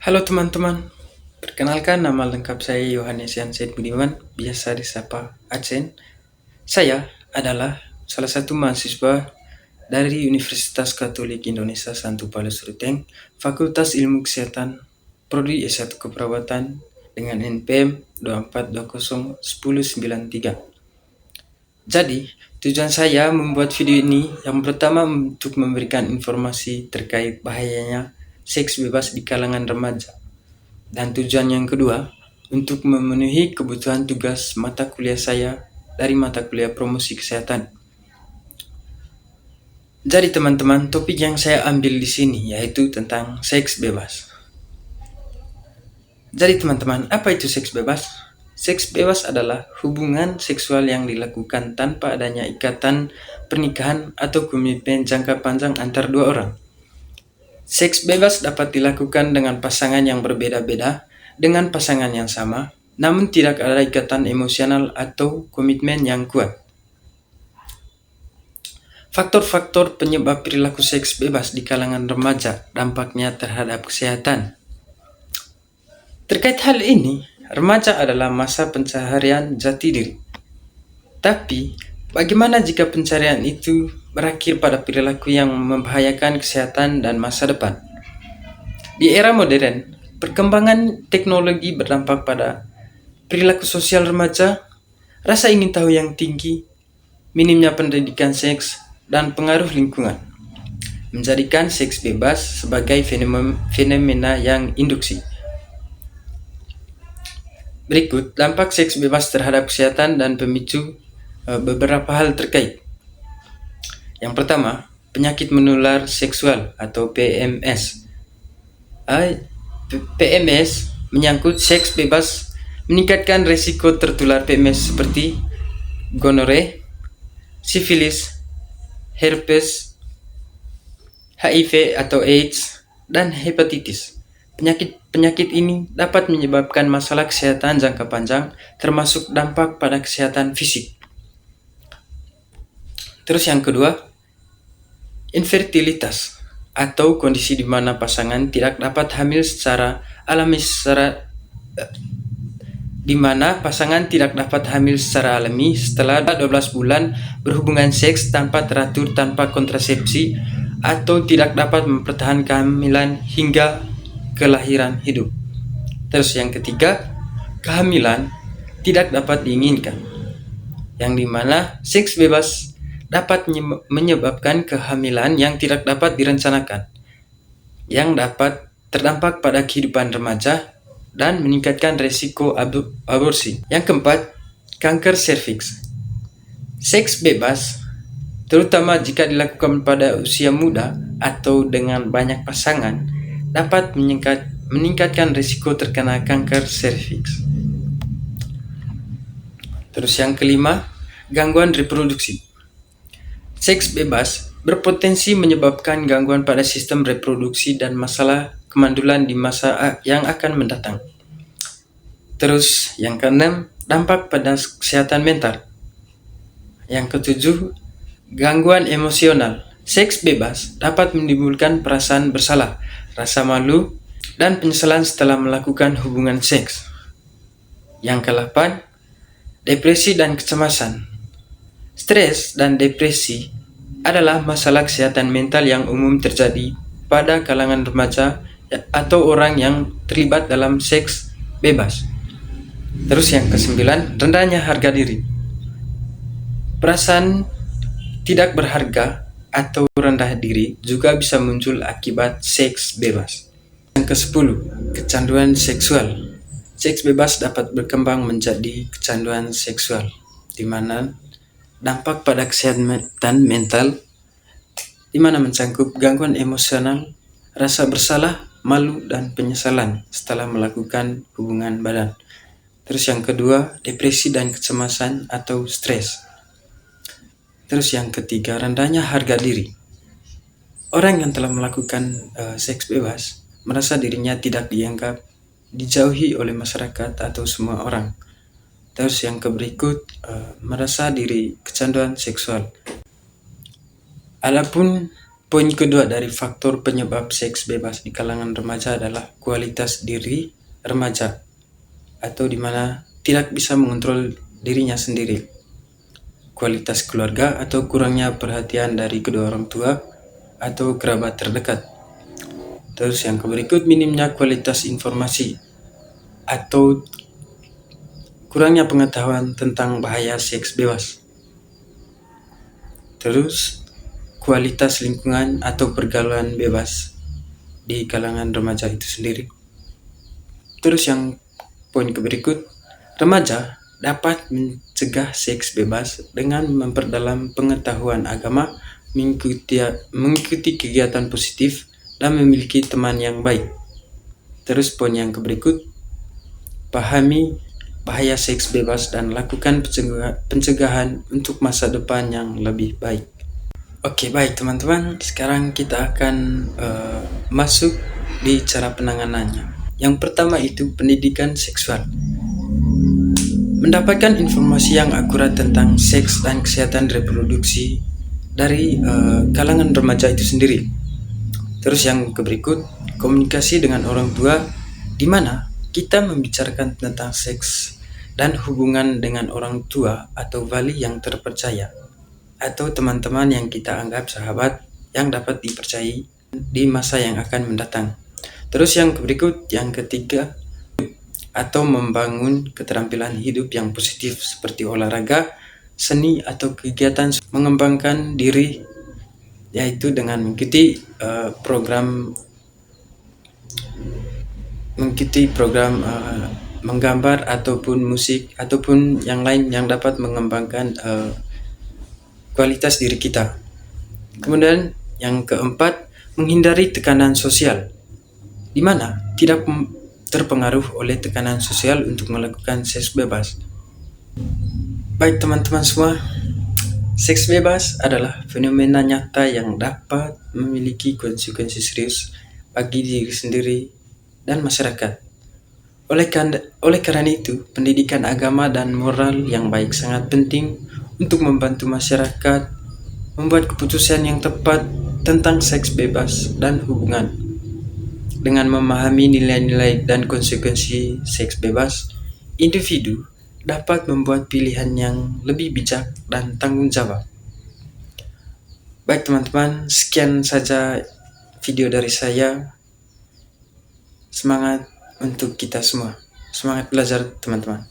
Halo teman-teman, perkenalkan nama lengkap saya Yohanes Yansen Budiman, biasa disapa Acen. Saya adalah salah satu mahasiswa dari Universitas Katolik Indonesia Santo Paulus Ruteng, Fakultas Ilmu Kesehatan, Prodi S1 Keperawatan dengan NPM 24201093. Jadi, tujuan saya membuat video ini yang pertama untuk memberikan informasi terkait bahayanya seks bebas di kalangan remaja. Dan tujuan yang kedua, untuk memenuhi kebutuhan tugas mata kuliah saya dari mata kuliah promosi kesehatan. Jadi teman-teman, topik yang saya ambil di sini yaitu tentang seks bebas. Jadi teman-teman, apa itu seks bebas? Seks bebas adalah hubungan seksual yang dilakukan tanpa adanya ikatan pernikahan atau komitmen jangka panjang antar dua orang. Seks bebas dapat dilakukan dengan pasangan yang berbeda-beda, dengan pasangan yang sama, namun tidak ada ikatan emosional atau komitmen yang kuat. Faktor-faktor penyebab perilaku seks bebas di kalangan remaja, dampaknya terhadap kesehatan. Terkait hal ini, remaja adalah masa pencaharian jati diri. Tapi, bagaimana jika pencarian itu berakhir pada perilaku yang membahayakan kesehatan dan masa depan? Di era modern, perkembangan teknologi berdampak pada perilaku sosial remaja, rasa ingin tahu yang tinggi, minimnya pendidikan seks, dan pengaruh lingkungan, menjadikan seks bebas sebagai fenomena yang induksi. Berikut dampak seks bebas terhadap kesehatan dan pemicu beberapa hal terkait. Yang pertama, penyakit menular seksual atau PMS. PMS menyangkut seks bebas meningkatkan risiko tertular PMS seperti gonore, sifilis, herpes, HIV atau AIDS, dan hepatitis. Penyakit ini dapat menyebabkan masalah kesehatan jangka panjang, termasuk dampak pada kesehatan fisik. Terus yang kedua, infertilitas atau kondisi di mana pasangan tidak dapat hamil secara alami setelah 12 bulan berhubungan seks tanpa teratur tanpa kontrasepsi atau tidak dapat mempertahankan kehamilan hingga kelahiran hidup. Terus yang ketiga, kehamilan tidak dapat diinginkan, yang dimana seks bebas dapat menyebabkan kehamilan yang tidak dapat direncanakan, yang dapat terdampak pada kehidupan remaja dan meningkatkan resiko aborsi. Yang keempat, kanker serviks. Seks bebas, terutama jika dilakukan pada usia muda atau dengan banyak pasangan, dapat meningkatkan risiko terkena kanker serviks. Terus yang kelima, gangguan reproduksi. Seks bebas berpotensi menyebabkan gangguan pada sistem reproduksi dan masalah kemandulan di masa yang akan mendatang. Terus yang keenam, dampak pada kesehatan mental. Yang ketujuh, gangguan emosional. Seks bebas dapat menimbulkan perasaan bersalah, rasa malu, dan penyesalan setelah melakukan hubungan seks. Yang ke-8, depresi dan kecemasan. Stres dan depresi adalah masalah kesehatan mental yang umum terjadi pada kalangan remaja atau orang yang terlibat dalam seks bebas. Terus yang ke-9, rendahnya harga diri. Perasaan tidak berharga atau rendah diri juga bisa muncul akibat seks bebas. Yang ke-10, kecanduan seksual. Seks bebas dapat berkembang menjadi kecanduan seksual, di mana dampak pada kesehatan mental, di mana mencakup gangguan emosional, rasa bersalah, malu, dan penyesalan setelah melakukan hubungan badan. Terus yang kedua, depresi dan kecemasan atau stres. Terus yang ketiga, rendahnya harga diri. Orang yang telah melakukan seks bebas merasa dirinya tidak dianggap, dijauhi oleh masyarakat atau semua orang. Terus yang berikut, merasa diri kecanduan seksual. Adapun Poin kedua dari faktor penyebab seks bebas di kalangan remaja adalah kualitas diri remaja, atau di mana tidak bisa mengontrol dirinya sendiri. Kualitas keluarga atau kurangnya perhatian dari kedua orang tua atau kerabat terdekat. Terus yang berikut, minimnya kualitas informasi atau kurangnya pengetahuan tentang bahaya seks bebas. Terus kualitas lingkungan atau pergaulan bebas di kalangan remaja itu sendiri. Terus yang poin berikut, remaja dapat mencegah seks bebas dengan memperdalam pengetahuan agama, mengikuti kegiatan positif, dan memiliki teman yang baik. Terus poin yang berikut, pahami bahaya seks bebas dan lakukan pencegahan untuk masa depan yang lebih baik. Oke, baik teman-teman, sekarang kita akan masuk di cara penanganannya. Yang pertama itu pendidikan seksual. Mendapatkan informasi yang akurat tentang seks dan kesehatan reproduksi dari kalangan remaja itu sendiri. Terus yang berikut, komunikasi dengan orang tua, di mana kita membicarakan tentang seks dan hubungan dengan orang tua atau wali yang terpercaya, atau teman-teman yang kita anggap sahabat yang dapat dipercayai di masa yang akan mendatang. Terus yang berikut, yang ketiga, atau membangun keterampilan hidup yang positif seperti olahraga, seni, atau kegiatan mengembangkan diri, yaitu dengan mengikuti program menggambar ataupun musik ataupun yang lain yang dapat mengembangkan kualitas diri kita. Kemudian yang keempat, menghindari tekanan sosial, di mana tidak terpengaruh oleh tekanan sosial untuk melakukan seks bebas. Baik teman-teman semua, seks bebas adalah fenomena nyata yang dapat memiliki konsekuensi serius bagi diri sendiri dan masyarakat. Oleh karena itu, pendidikan agama dan moral yang baik sangat penting untuk membantu masyarakat membuat keputusan yang tepat tentang seks bebas dan hubungan. Dengan memahami nilai-nilai dan konsekuensi seks bebas, individu dapat membuat pilihan yang lebih bijak dan tanggung jawab. Baik teman-teman, sekian saja video dari saya. Semangat untuk kita semua. Semangat belajar teman-teman.